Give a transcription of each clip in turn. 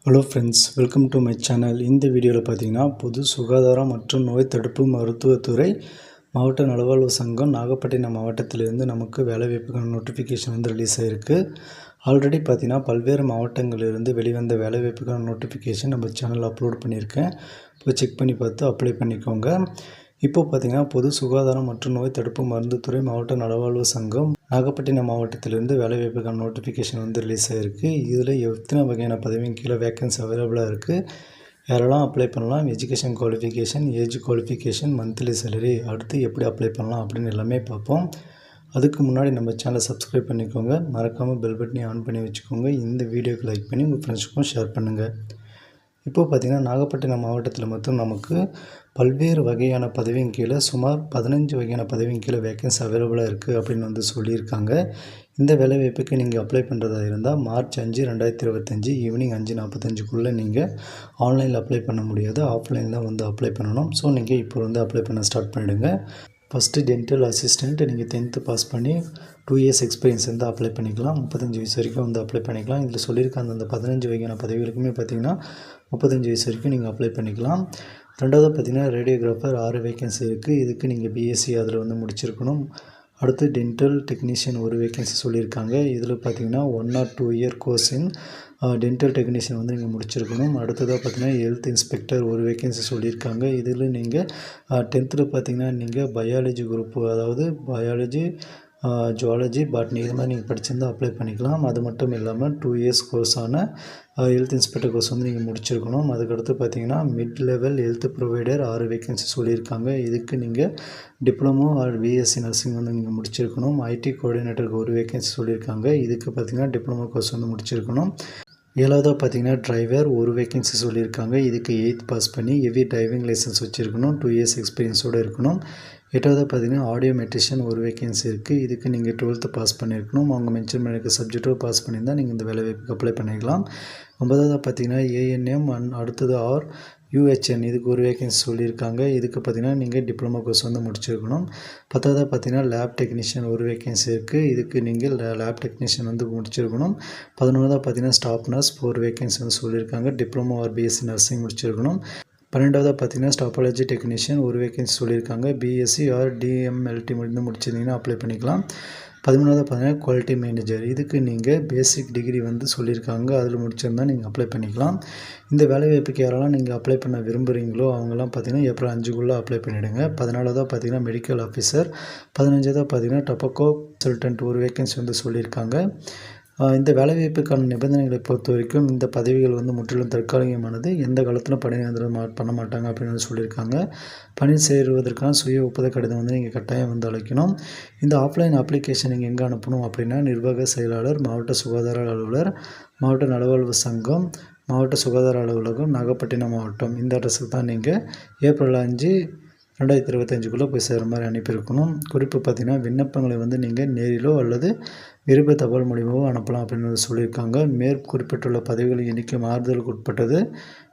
Hello friends, welcome to my channel. இந்த வீடியோவில் பார்த்தீங்கன்னா பொது சுகாதாரம் மற்றும் நோய் தடுப்பு மருத்துவத்துறை மாவட்ட நலவாழ்வு சங்கம் நாகப்பட்டினம் மாவட்டத்திலிருந்து நமக்கு வேலைவாய்ப்புக்கான நோட்டிஃபிகேஷன் வந்து ரிலீஸ் ஆகிருக்கு. ஆல்ரெடி பார்த்தீங்கன்னா பல்வேறு மாவட்டங்களிலிருந்து வெளிவந்த வேலைவாய்ப்புக்கான நோட்டிஃபிகேஷன் நம்ம சேனலில் அப்லோட் பண்ணியிருக்கேன். போய் செக் பண்ணி பார்த்து அப்ளை பண்ணிக்கோங்க. இப்போது பார்த்தீங்கன்னா பொது சுகாதாரம் மற்றும் நோய் தடுப்பு மருந்துத்துறை மாவட்ட நலவாழ்வு சங்கம் நாகப்பட்டினம் மாவட்டத்திலிருந்து வேலைவாய்ப்புக்கான நோட்டிஃபிகேஷன் வந்து ரிலீஸ் ஆகிருக்கு. இதில் எத்தனை வகையான பதவியின் கீழே வேக்கன்சி அவைலபிளாக இருக்குது, யாரெல்லாம் அப்ளை பண்ணலாம், education qualification, age qualification, monthly salary, அடுத்து எப்படி அப்ளை பண்ணலாம் அப்படின்னு எல்லாமே பார்ப்போம். அதுக்கு முன்னாடி நம்ம சேனலை சப்ஸ்கிரைப் பண்ணிக்கோங்க. மறக்காமல் பெல் பட்டனை ஆன் பண்ணி வச்சுக்கோங்க. இந்த வீடியோக்கு லைக் பண்ணி உங்கள் ஃப்ரெண்ட்ஸுக்கும் ஷேர் பண்ணுங்கள். இப்போது பார்த்திங்கன்னா நாகப்பட்டினம் மாவட்டத்தில் மட்டும் நமக்கு பல்வேறு வகையான பதவியின் கீழே சுமார் 15 வகையான பதவியின் கீழே வேக்கன்சி அவைலபிளாக இருக்குது அப்படின்னு வந்து சொல்லியிருக்காங்க. இந்த வேலைவாய்ப்புக்கு நீங்கள் அப்ளை பண்ணுறதா இருந்தால் மார்ச் 5, 2025 ஈவினிங் 5:45 நீங்கள் ஆன்லைனில் அப்ளை பண்ண முடியாது, ஆஃப்லைனில் தான் வந்து அப்ளை பண்ணணும். ஸோ நீங்கள் இப்போ வந்து அப்ளை பண்ண ஸ்டார்ட் பண்ணிவிடுங்க. ஃபஸ்ட்டு டென்டல் அசிஸ்டண்ட் நீங்கள் 10th பாஸ் பண்ணி 2 இயர்ஸ் எக்ஸ்பீரியன்ஸ் வந்து அப்ளை பண்ணிக்கலாம். 35 வயசு வரைக்கும் வந்து அப்ளை பண்ணிக்கலாம். இதில் சொல்லியிருக்க அந்த 15 வகையான பதவிகளுக்குமே பார்த்திங்கன்னா 35 வயசு வரைக்கும் நீங்கள் அப்ளை பண்ணிக்கலாம். ரெண்டாவது பார்த்திங்கன்னா ரேடியோகிராஃபர் 6 வேக்கன்சி இருக்குது. இதுக்கு நீங்கள் பிஎஸ்சி அதில் வந்து முடிச்சிருக்கணும். அடுத்து டென்டல் டெக்னீஷியன் 1 வேக்கன்சி சொல்லியிருக்காங்க. இதில் பார்த்திங்கன்னா 1 or 2 year course in dental technician வந்து நீங்கள் முடிச்சிருக்கணும். அடுத்ததாக பார்த்திங்கன்னா ஹெல்த் இன்ஸ்பெக்டர் 1 வேக்கன்சி சொல்லியிருக்காங்க. இதில் நீங்கள் 10th பார்த்திங்கன்னா நீங்கள் பயாலஜி குரூப், அதாவது பயாலஜி, ஜுவாலஜி, பாட்னி இது மாதிரி நீங்கள் படிச்சிருந்தால் அப்ளை பண்ணிக்கலாம். அது மட்டும் இல்லாமல் 2 இயர்ஸ் கோர்ஸான ஹெல்த் இன்ஸ்பெக்டர் கோர்ஸ் வந்து நீங்கள் முடிச்சிருக்கணும். அதுக்கடுத்து பார்த்தீங்கன்னா mid level health provider 6 vacancy சொல்லியிருக்காங்க. இதுக்கு நீங்கள் டிப்ளமோ ஆர் பிஎஸ்சி நர்சிங் வந்து நீங்கள் முடிச்சிருக்கணும். ஐடி கோஆர்டினேட்டருக்கு 1 வேக்கன்சி சொல்லியிருக்காங்க. இதுக்கு பார்த்தீங்கன்னா டிப்ளமோ கோர்ஸ் வந்து முடிச்சிருக்கணும். 7வதாக பார்த்தீங்கன்னா டிரைவர் 1 வேக்கன்சி சொல்லியிருக்காங்க. இதுக்கு 8th பாஸ் பண்ணி ஹெவி டிரைவிங் லைசன்ஸ் வச்சுருக்கணும், 2 இயர்ஸ் எக்ஸ்பீரியன்ஸோடு இருக்கணும். 8வதாக பார்த்தீங்கன்னா ஆடியோ மெட்ரிஷியன் 1 வேக்கன்சி இருக்குது. இதுக்கு நீங்கள் 12th பாஸ் பண்ணியிருக்கணும். அவங்க மென்ஷன் பண்ணியிருக்க சப்ஜெக்டோ பாஸ் பண்ணியிருந்தால் நீங்கள் இந்த வேலைவாய்ப்புக்கு அப்ளை பண்ணிக்கலாம். 9வதாக பார்த்தீங்கன்னா ஏஎன்எம் அண்ட் அடுத்தது யூஹெச்என் இதுக்கு 1 வேக்கன்சி சொல்லியிருக்காங்க. இதுக்கு பார்த்தீங்கன்னா நீங்கள் டிப்ளமோ கோர்ஸ் வந்து முடிச்சிருக்கணும். 10வதாக பார்த்தீங்கன்னா லேப் டெக்னீஷியன் 1 வேக்கன்சி இருக்குது. இதுக்கு நீங்கள் லேப் டெக்னீஷியன் வந்து முடிச்சிருக்கணும். 11வதாக பார்த்தீங்கன்னா ஸ்டாஃப் நர்ஸ் 4 வேக்கன்சி வந்து சொல்லியிருக்காங்க. டிப்ளமோ ஆர் பிஎஸ்சி நர்சிங் முடிச்சிருக்கணும். 12வதாக பார்த்தீங்கன்னா ஸ்டாப்பாலஜி டெக்னீஷியன் 1 வேக்கன்சி சொல்லியிருக்காங்க. பிஎஸ்சி ஆர் டிஎம்எல்டி முடிச்சிருந்தீங்கன்னா அப்ளை பண்ணிக்கலாம். 13வதாக பார்த்தீங்கன்னா குவாலிட்டி மேனேஜர், இதுக்கு நீங்கள் பேசிக் டிகிரி வந்து சொல்லியிருக்காங்க, அதில் முடிச்சிருந்தால் நீங்கள் அப்ளை பண்ணிக்கலாம். இந்த வேலைவாய்ப்புக்கு யாரெல்லாம் நீங்கள் அப்ளை பண்ண விரும்புகிறீங்களோ அவங்கெல்லாம் பார்த்தீங்கன்னா ஏப்ரல் 5க்குள்ளே அப்ளை பண்ணிவிடுங்க. 14வதாக பார்த்தீங்கன்னா மெடிக்கல் ஆஃபீஸர், 15வதாக பார்த்தீங்கன்னா டொபாக்கோ கன்சல்டன்ட் 1 வேக்கன்சி வந்து சொல்லியிருக்காங்க. இந்த வேலைவாய்ப்புக்கான நிபந்தனைகளை பொறுத்த வரைக்கும் இந்த பதவிகள் வந்து முற்றிலும் தற்காலிகமானது, எந்த காலத்திலும் பணி நிரந்தரம் பண்ண மாட்டாங்க அப்படின்னு சொல்லியிருக்காங்க. பணி சேருவதற்கான சுய ஒப்புதல் கடிதம் வந்து நீங்கள் கட்டாயம் வந்து அழைக்கணும். இந்த ஆஃப்லைன் அப்ளிகேஷன் நீங்கள் எங்கே அனுப்பணும் அப்படின்னா நிர்வாக செயலாளர், மாவட்ட சுகாதார அலுவலர், மாவட்ட நலவாழ்வு சங்கம், மாவட்ட சுகாதார அலுவலகம், நாகப்பட்டினம் மாவட்டம், இந்த அட்ரஸுக்கு தான் நீங்கள் ஏப்ரல் 5, 2025 போய் சேர்கிற மாதிரி அனுப்பியிருக்கணும். குறிப்பு பார்த்திங்கன்னா விண்ணப்பங்களை வந்து நீங்கள் நேரிலோ அல்லது விருப்ப தபால் மூலியமாகவோ அனுப்பலாம் அப்படின்னு சொல்லியிருக்காங்க. மேற்குறிப்பிட்டுள்ள பதவிகளின் எண்ணிக்கை மாறுதலுக்கு உட்பட்டது.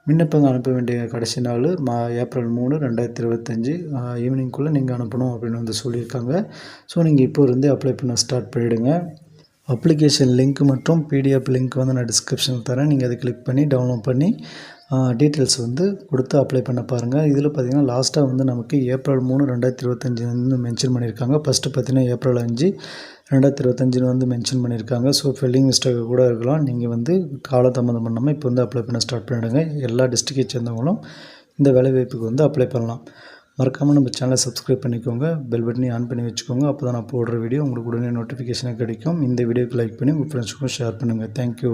விண்ணப்பங்கள் அனுப்ப வேண்டிய கடைசி நாள் ஏப்ரல் 3, 2025 ஈவினிங்குள்ளே நீங்கள் அனுப்பணும் அப்படின்னு வந்து சொல்லியிருக்காங்க. ஸோ நீங்கள் இப்போ இருந்தே அப்ளை பண்ண ஸ்டார்ட் பண்ணிவிடுங்க. அப்ளிகேஷன் லிங்க் மற்றும் பிடிஎஃப் லிங்க் வந்து நான் டிஸ்கிரிப்ஷனில் தரேன். நீங்கள் அதை கிளிக் பண்ணி டவுன்லோட் பண்ணி டீட்டெயில்ஸ் வந்து கொடுத்து அப்ளை பண்ண பாருங்கள். இதில் பார்த்திங்கன்னா லாஸ்ட்டாக வந்து நமக்கு ஏப்ரல் 3, 2025 வந்து மென்ஷன் பண்ணியிருக்காங்க. ஃபஸ்ட்டு பார்த்திங்கன்னா ஏப்ரல் 5, 2025 வந்து மென்ஷன் பண்ணியிருக்காங்க. ஸோ ஃபில்லிங் மிஸ்டேக் கூட இருக்கலாம். நீங்கள் வந்து காலதாமதம் பண்ணாமல் இப்போ வந்து அப்ளை பண்ண ஸ்டார்ட் பண்ணிவிடுங்க. எல்லா டிஸ்ட்ரிக்டை சேர்ந்தவங்களும் இந்த வேலைவாய்ப்புக்கு வந்து அப்ளை பண்ணலாம். மறக்காமல் நம்ம சேனலை சப்ஸ்கிரைப் பண்ணிக்கோங்க, பெல் பட்டனை ஆன் பண்ணி வச்சுக்கோங்க. அப்போ தான் நான் போடுற வீடியோ உங்களுக்கு உடனே நோட்டிஃபிகேஷனாக கிடைக்கும். இந்த வீடியோக்கு லைக் பண்ணி உங்கள் ஃப்ரெண்ட்ஸுக்கும் ஷேர் பண்ணுங்கள். தேங்க்யூ.